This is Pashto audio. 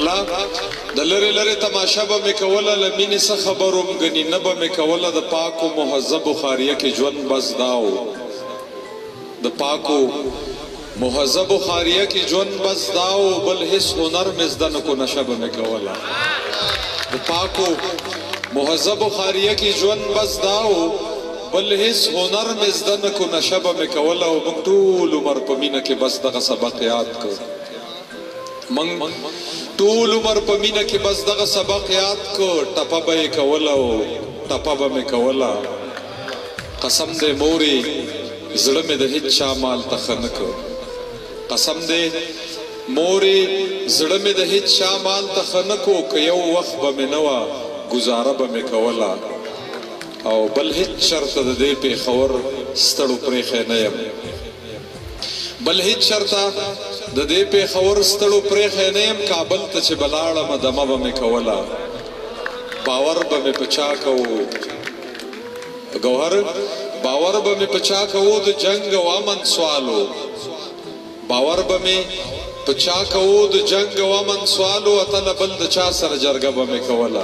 الله د لری لری تماشا به مې کوله له مینې څه خبروم ګنې نه به مې کوله د پاکو مهذبو خاریه کې ژوند بس داو د پاکو مهذبو خاریه کې ژوند بس داو بل هیڅ هنر مې زده نه کو نشه به مې کوله د پاکو مهذبو خاریه کې ژوند بس داو بل هیڅ هنر مې زده نه کو نشه به مې کوله او موږ ټول عمر په مینه کې بس دغه سبق یاد کړ من ټول عمر په مینه کې بس دغه سبق یاد کو ټپه به یې کوله او ټپه به مې کوله قسم دې مورې زړه مې د هیڅ چا مال ته ښه نه کړ قسم دې مورې زړه مې د هیڅ چا مال ته ښه نه کو که یو وخت به مې نه وه ګزاره به مې کوله او بل هیڅ شرطه د دې پېښور ستړو پرېښی نه یم بل هیڅ شرطه د دې پېښور ستړو پرېښی نه یم کابل ته چې به لاړم دمه به مې کوله باور به مې په چا کوو ګوهر باور به مې په چا کوو د جنګ او امن سوالو باور به مې په چا کوو د جنګ او امن سوالو اتله بل د چا سره جرګه به مې کوله